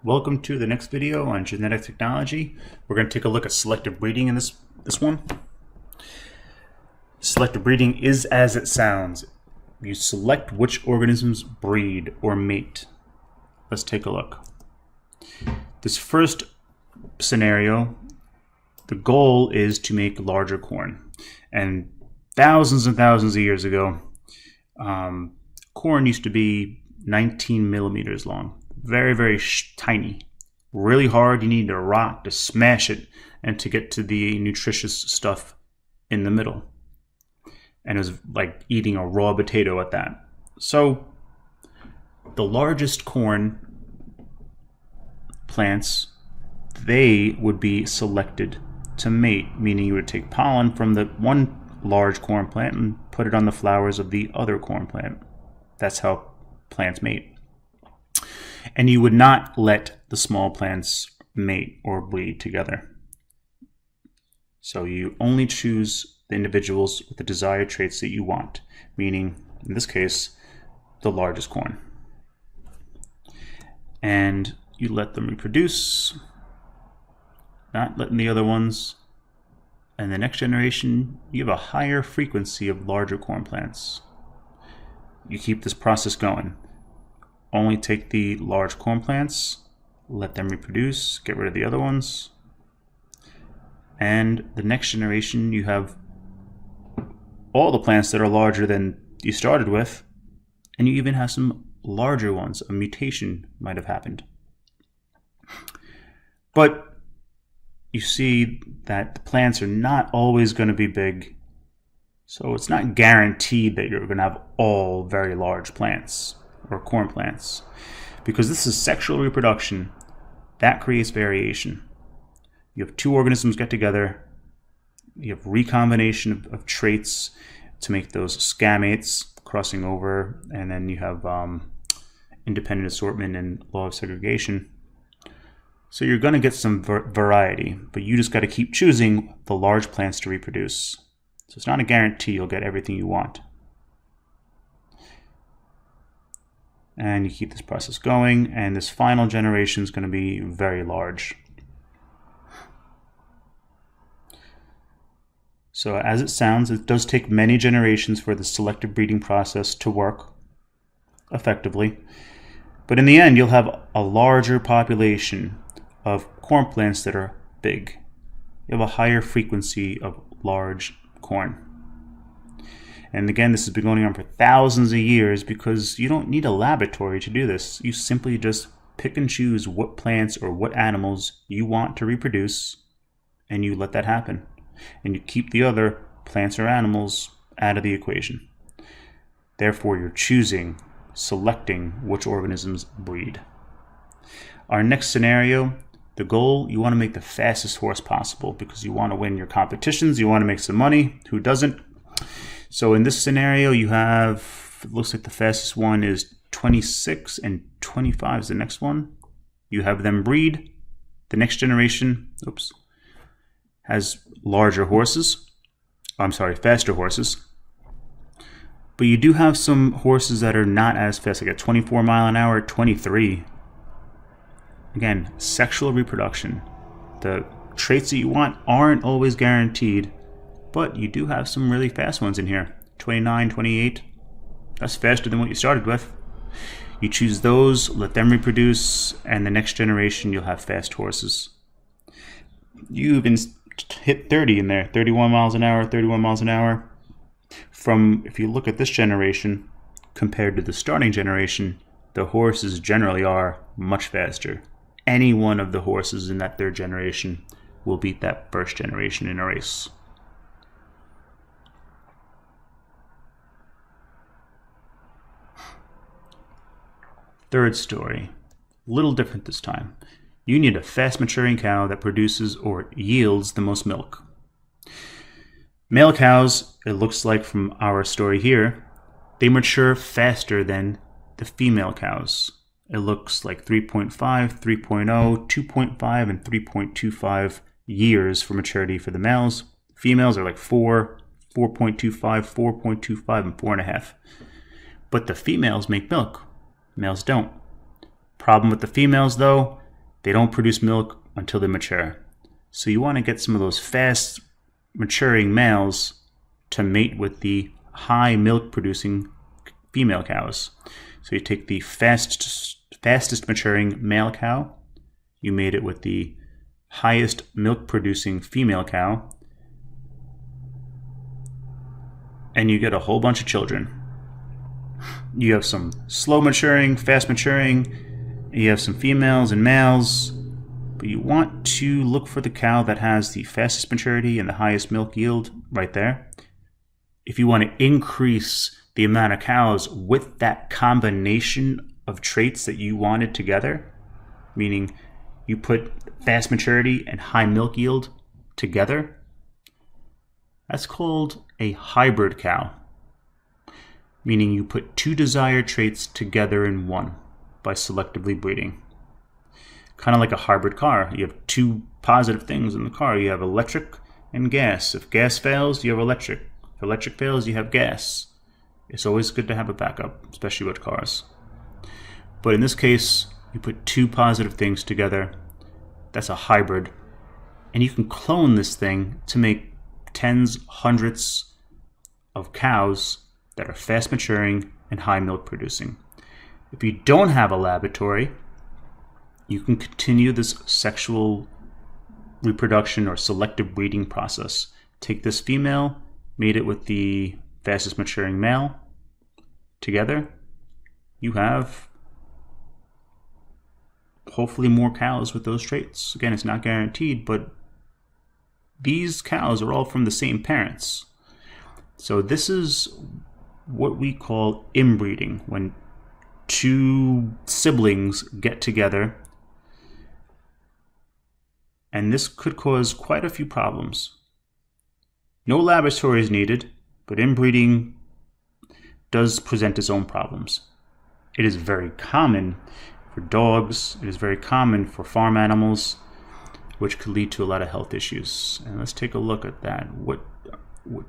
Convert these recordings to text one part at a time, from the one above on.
Welcome to the next video on genetic technology. We're going to take a look at selective breeding in this one. Selective breeding is as it sounds. You select which organisms breed or mate. Let's take a look. This first scenario, the goal is to make larger corn. And thousands of years ago, corn used to be 19 millimeters long. Very tiny, really hard. You need a rock to smash it and to get to the nutritious stuff in the middle. And it was like eating a raw potato at that. So the largest corn plants, they would be selected to mate, meaning you would take pollen from the one large corn plant and put it on the flowers of the other corn plant. That's how plants mate. And you would not let the small plants mate or breed together. So you only choose the individuals with the desired traits that you want, meaning, in this case, the largest corn. And you let them reproduce, not letting the other ones. And the next generation, you have a higher frequency of larger corn plants. You keep this process going. Only take the large corn plants, let them reproduce, get rid of the other ones. And the next generation, you have all the plants that are larger than you started with, and you even have some larger ones. A mutation might have happened. But you see that the plants are not always going to be big, so it's not guaranteed that you're going to have all very large plants or corn plants, because this is sexual reproduction. That creates variation. You have two organisms get together, you have recombination of traits to make those scametes crossing over, and then you have independent assortment and law of segregation. So you're going to get some variety, but you just got to keep choosing the large plants to reproduce. So it's not a guarantee you'll get everything you want. And you keep this process going, and this final generation is going to be very large. So as it sounds, it does take many generations for the selective breeding process to work effectively. But in the end, you'll have a larger population of corn plants that are big. You have a higher frequency of large corn. And again, this has been going on for thousands of years because you don't need a laboratory to do this. You simply just pick and choose what plants or what animals you want to reproduce, and you let that happen. And you keep the other plants or animals out of the equation. Therefore, you're selecting which organisms breed. Our next scenario, the goal, you want to make the fastest horse possible because you want to win your competitions, you want to make some money. Who doesn't? So in this scenario, you have, it looks like the fastest one is 26 and 25 is the next one. You have them breed. The next generation, has larger horses. Faster horses. But you do have some horses that are not as fast, like at 24 mile an hour, 23. Again, sexual reproduction. The traits that you want aren't always guaranteed, but you do have some really fast ones in here. 29, 28. That's faster than what you started with. You choose those, let them reproduce, and the next generation you'll have fast horses. You even hit 30 in there. 31 miles an hour, 31 miles an hour. If you look at this generation compared to the starting generation, the horses generally are much faster. Any one of the horses in that third generation will beat that first generation in a race. Third story, a little different this time. You need a fast maturing cow that produces or yields the most milk. Male cows, it looks like from our story here, they mature faster than the female cows. It looks like 3.5, 3.0, 2.5, and 3.25 years for maturity for the males. Females are like 4, 4.25, 4.25, and 4.5. But the females make milk. Males don't. Problem with the females, though, they don't produce milk until they mature. So you want to get some of those fast maturing males to mate with the high milk producing female cows. So you take the fastest maturing male cow, you mate it with the highest milk producing female cow, and you get a whole bunch of children. You have some slow maturing, fast maturing, you have some females and males, but you want to look for the cow that has the fastest maturity and the highest milk yield right there. If you want to increase the amount of cows with that combination of traits that you wanted together, meaning you put fast maturity and high milk yield together, that's called a hybrid cow, meaning you put two desired traits together in one by selectively breeding. Kind of like a hybrid car. You have two positive things in the car. You have electric and gas. If gas fails, you have electric. If electric fails, you have gas. It's always good to have a backup, especially with cars. But in this case, you put two positive things together. That's a hybrid. And you can clone this thing to make tens, hundreds of cows that are fast maturing and high milk producing. If you don't have a laboratory, you can continue this sexual reproduction or selective breeding process. Take this female, mate it with the fastest maturing male. Together, you have hopefully more cows with those traits. Again, it's not guaranteed, but these cows are all from the same parents. So this is what we call inbreeding, when two siblings get together, and this could cause quite a few problems. No laboratory is needed, but inbreeding does present its own problems. It is very common for dogs, it is very common for farm animals, which could lead to a lot of health issues. And let's take a look at that. What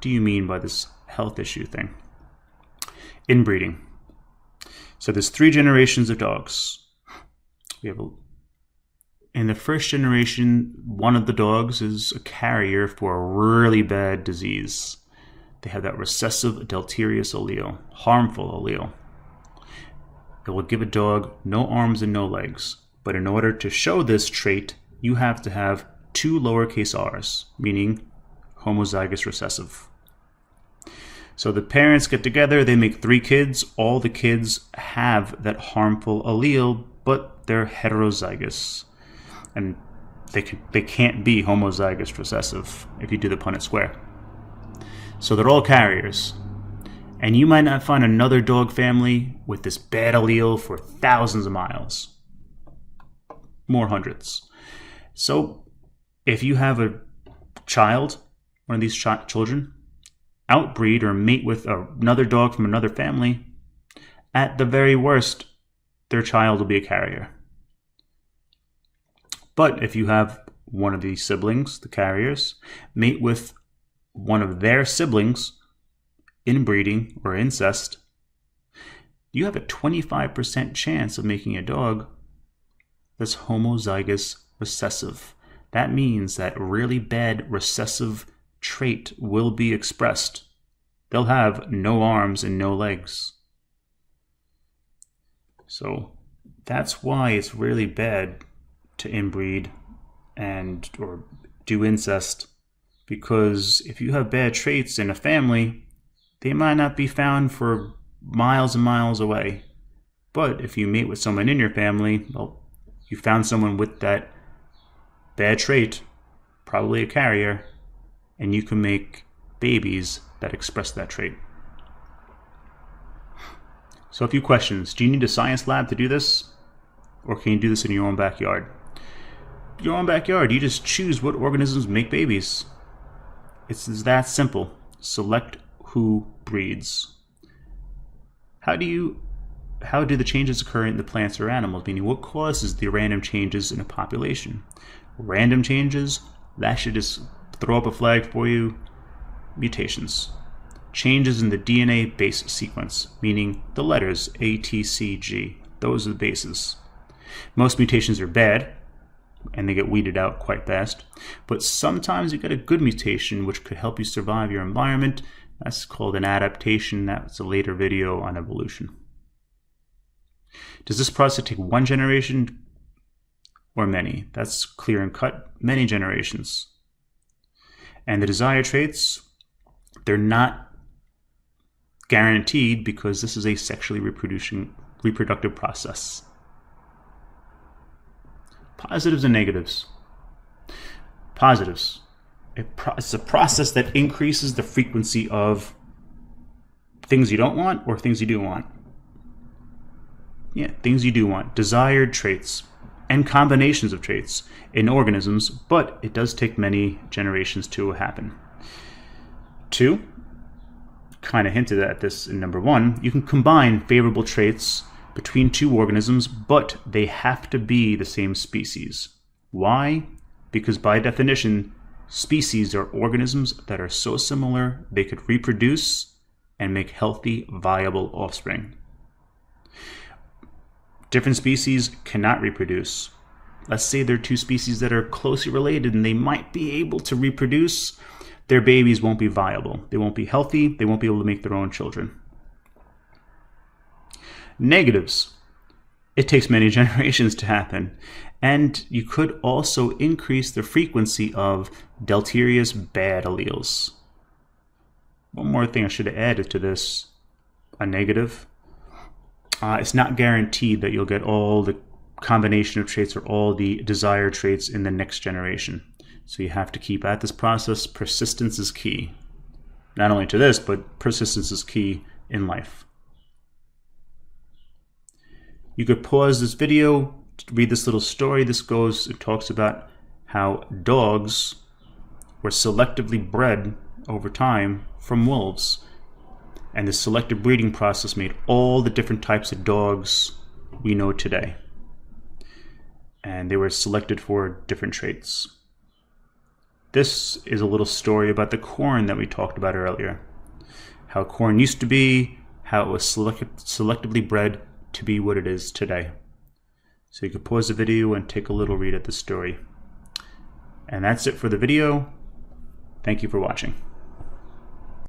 do you mean by this health issue thing? Inbreeding. So there's 3 generations of dogs. In the first generation, one of the dogs is a carrier for a really bad disease. They have that recessive deleterious allele, harmful allele. It will give a dog no arms and no legs. But in order to show this trait, you have to have 2 lowercase r's, meaning homozygous recessive. So the parents get together, they make 3 kids. All the kids have that harmful allele, but they're heterozygous. And they can't be homozygous recessive if you do the Punnett square. So they're all carriers. And you might not find another dog family with this bad allele for thousands of miles. More hundreds. So if you have a child, one of these children, outbreed or mate with another dog from another family, at the very worst, their child will be a carrier. But if you have one of these siblings, the carriers, mate with one of their siblings, inbreeding or incest, you have a 25% chance of making a dog that's homozygous recessive. That means that really bad recessive trait will be expressed. They'll have no arms and no legs. So that's why it's really bad to inbreed or do incest, because if you have bad traits in a family, they might not be found for miles and miles away. But if you mate with someone in your family, well, you found someone with that bad trait, probably a carrier, and you can make babies that express that trait. So a few questions. Do you need a science lab to do this? Or can you do this in your own backyard? Your own backyard, you just choose what organisms make babies. It's that simple. Select who breeds. How do the changes occur in the plants or animals? Meaning, what causes the random changes in a population? Random changes, that should just throw up a flag for you. Mutations. Changes in the DNA base sequence, meaning the letters A, T, C, G. Those are the bases. Most mutations are bad. and they get weeded out quite fast. But sometimes you get a good mutation which could help you survive your environment. That's called an adaptation. That's a later video on evolution. Does this process take one generation or many? That's clear and cut. Many generations. And the desired traits, they're not guaranteed because this is a sexually reproductive process. Positives and negatives. Positives. It's a process that increases the frequency of things you don't want or things you do want. Yeah, things you do want. Desired traits and combinations of traits in organisms, but it does take many generations to happen. 2, kind of hinted at this in number 1, you can combine favorable traits between 2 organisms, but they have to be the same species. Why? Because by definition, species are organisms that are so similar they could reproduce and make healthy, viable offspring. Different species cannot reproduce. Let's say there are 2 species that are closely related and they might be able to reproduce. Their babies won't be viable. They won't be healthy. They won't be able to make their own children. Negatives. It takes many generations to happen. And you could also increase the frequency of deleterious bad alleles. One more thing I should have added to this, a negative. It's not guaranteed that you'll get all the combination of traits or all the desired traits in the next generation. So you have to keep at this process. Persistence is key. Not only to this, but persistence is key in life. You could pause this video to read this little story. It talks about how dogs were selectively bred over time from wolves. And the selective breeding process made all the different types of dogs we know today. And they were selected for different traits. This is a little story about the corn that we talked about earlier. How corn used to be, how it was selectively bred to be what it is today. So you could pause the video and take a little read at the story. And that's it for the video. Thank you for watching.